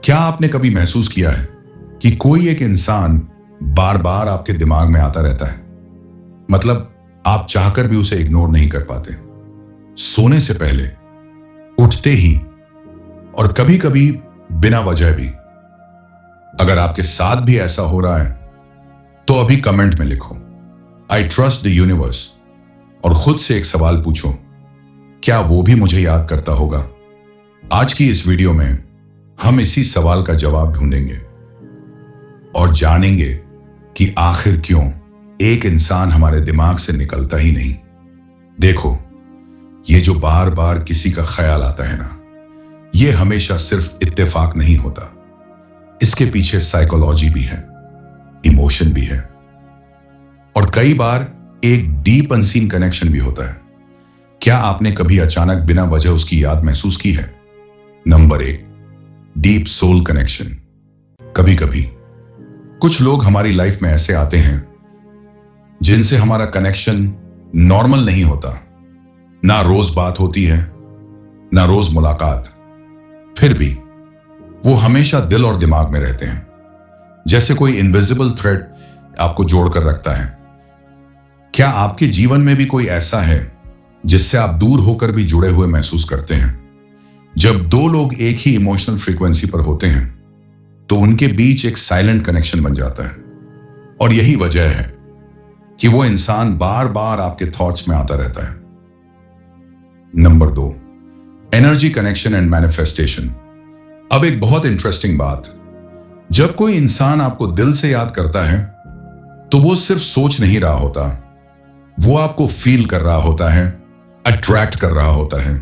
क्या आपने कभी महसूस किया है कि कोई एक इंसान बार बार आपके दिमाग में आता रहता है? मतलब आप चाहकर भी उसे इग्नोर नहीं कर पाते। सोने से पहले, उठते ही, और कभी कभी बिना वजह भी। अगर आपके साथ भी ऐसा हो रहा है तो अभी कमेंट में लिखो आई ट्रस्ट द यूनिवर्स और खुद से एक सवाल पूछो, क्या वो भी मुझे याद करता होगा? आज की इस वीडियो में हम इसी सवाल का जवाब ढूंढेंगे और जानेंगे कि आखिर क्यों एक इंसान हमारे दिमाग से निकलता ही नहीं। देखो, ये जो बार बार किसी का ख्याल आता है ना, ये हमेशा सिर्फ इत्तेफाक नहीं होता। इसके पीछे साइकोलॉजी भी है, इमोशन भी है, और कई बार एक डीप अनसीन कनेक्शन भी होता है। क्या आपने कभी अचानक बिना वजह उसकी याद महसूस की है? Number 1, deep soul connection. कभी कभी कुछ लोग हमारी लाइफ में ऐसे आते हैं जिनसे हमारा कनेक्शन नॉर्मल नहीं होता। ना रोज बात होती है, ना रोज मुलाकात, फिर भी वो हमेशा दिल और दिमाग में रहते हैं, जैसे कोई इनविजिबल थ्रेड आपको जोड़कर रखता है। क्या आपके जीवन में भी कोई ऐसा है जिससे आप दूर होकर भी जुड़े हुए महसूस करते हैं? जब दो लोग एक ही इमोशनल फ्रीक्वेंसी पर होते हैं तो उनके बीच एक साइलेंट कनेक्शन बन जाता है, और यही वजह है कि वो इंसान बार बार आपके थॉट्स में आता रहता है। Number 2, energy connection and manifestation. अब एक बहुत इंटरेस्टिंग बात, जब कोई इंसान आपको दिल से याद करता है तो वो सिर्फ सोच नहीं रहा होता, वो आपको फील कर रहा होता है, अट्रैक्ट कर रहा होता है।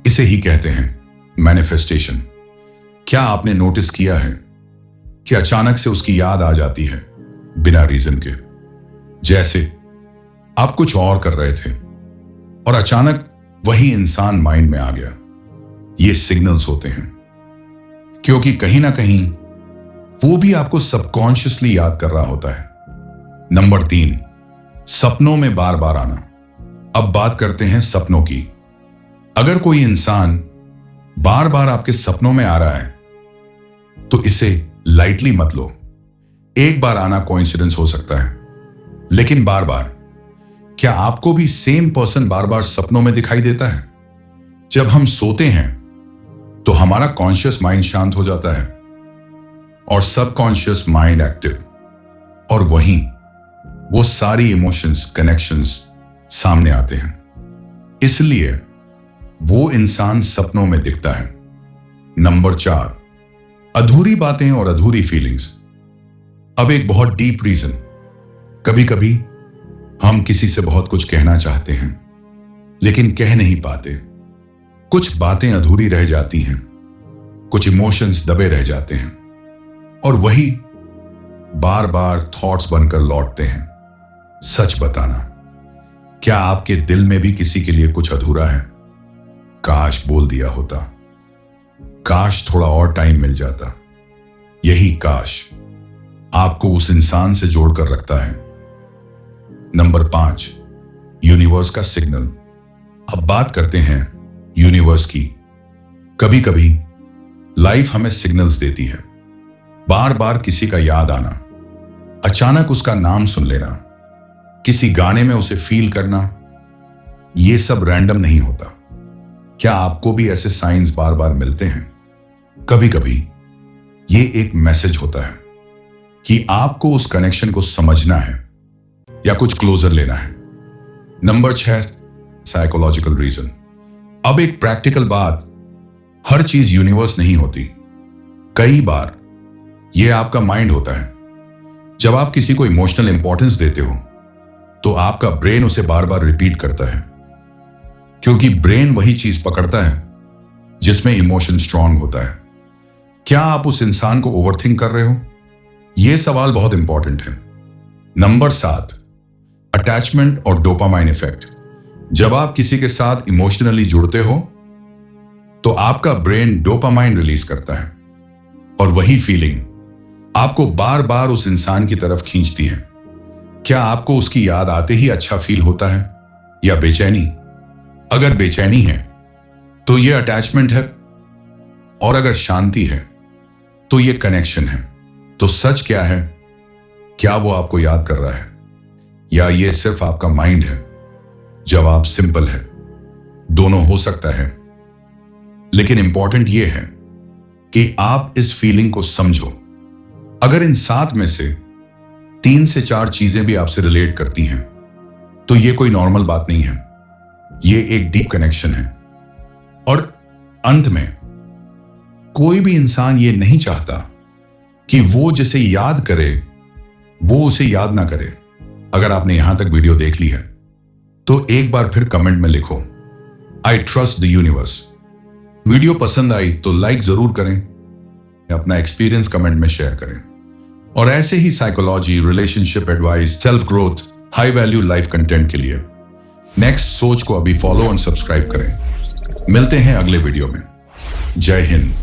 इसे ही कहते हैं मैनिफेस्टेशन। क्या आपने नोटिस किया है कि अचानक से उसकी याद आ जाती है बिना रीजन के? जैसे आप कुछ और कर रहे थे और अचानक वही इंसान माइंड में आ गया। ये सिग्नल्स होते हैं, क्योंकि कहीं ना कहीं वो भी आपको सबकॉन्शियसली याद कर रहा होता है। नंबर 3, सपनों में बार बार आना। अब बात करते हैं सपनों की। अगर कोई इंसान बार बार आपके सपनों में आ रहा है तो इसे लाइटली मत लो। एक बार आना कोइंसिडेंस हो सकता है, लेकिन बार बार, क्या आपको भी सेम पर्सन बार बार सपनों में दिखाई देता है? जब हम सोते हैं तो हमारा कॉन्शियस माइंड शांत हो जाता है और सबकॉन्शियस माइंड एक्टिव, और वहीं वो सारी इमोशंस, कनेक्शंस सामने आते हैं। इसलिए वो इंसान सपनों में दिखता है। नंबर 4, अधूरी बातें और अधूरी फीलिंग्स। अब एक बहुत डीप रीजन, कभी कभी हम किसी से बहुत कुछ कहना चाहते हैं लेकिन कह नहीं पाते। कुछ बातें अधूरी रह जाती हैं, कुछ इमोशंस दबे रह जाते हैं, और वही बार बार थॉट्स बनकर लौटते हैं। सच बताना, क्या आपके दिल में भी किसी के लिए कुछ अधूरा है? काश बोल दिया होता, काश थोड़ा और टाइम मिल जाता। यही काश आपको उस इंसान से जोड़कर रखता है। नंबर 5, यूनिवर्स का सिग्नल। अब बात करते हैं यूनिवर्स की। कभी कभी लाइफ हमें सिग्नल्स देती है। बार बार किसी का याद आना, अचानक उसका नाम सुन लेना, किसी गाने में उसे फील करना, ये सब रैंडम नहीं होता। क्या आपको भी ऐसे साइंस बार बार मिलते हैं? कभी कभी ये एक मैसेज होता है कि आपको उस कनेक्शन को समझना है या कुछ क्लोजर लेना है। Number 6, psychological reason. अब एक प्रैक्टिकल बात, हर चीज यूनिवर्स नहीं होती। कई बार ये आपका माइंड होता है। जब आप किसी को इमोशनल इंपॉर्टेंस देते हो तो आपका ब्रेन उसे बार बार रिपीट करता है, क्योंकि ब्रेन वही चीज पकड़ता है जिसमें इमोशन स्ट्रांग होता है। क्या आप उस इंसान को ओवरथिंक कर रहे हो? यह सवाल बहुत इंपॉर्टेंट है। नंबर 7, अटैचमेंट और डोपामाइन इफेक्ट। जब आप किसी के साथ इमोशनली जुड़ते हो तो आपका ब्रेन डोपामाइन रिलीज करता है, और वही फीलिंग आपको बार बार उस इंसान की तरफ खींचती है। क्या आपको उसकी याद आते ही अच्छा फील होता है या बेचैनी? अगर बेचैनी है तो यह अटैचमेंट है, और अगर शांति है तो ये कनेक्शन है। तो सच क्या है? क्या वो आपको याद कर रहा है, या ये सिर्फ आपका माइंड है? जवाब सिंपल है, दोनों हो सकता है। लेकिन इंपॉर्टेंट ये है कि आप इस फीलिंग को समझो। अगर इन 7 में से 3 से 4 चीजें भी आपसे रिलेट करती हैं, तो ये कोई नॉर्मल बात नहीं है, ये एक डीप कनेक्शन है। और अंत में कोई भी इंसान ये नहीं चाहता कि वो जिसे याद करे वो उसे याद ना करे। अगर आपने यहां तक वीडियो देख ली है तो एक बार फिर कमेंट में लिखो, I trust the universe. Video पसंद आई तो लाइक जरूर करें, अपना एक्सपीरियंस कमेंट में शेयर करें। और ऐसे ही psychology, relationship advice, self growth, high value life content के लिए नेक्स्ट सोच को अभी फॉलो और सब्सक्राइब करें। मिलते हैं अगले वीडियो में। जय हिंद।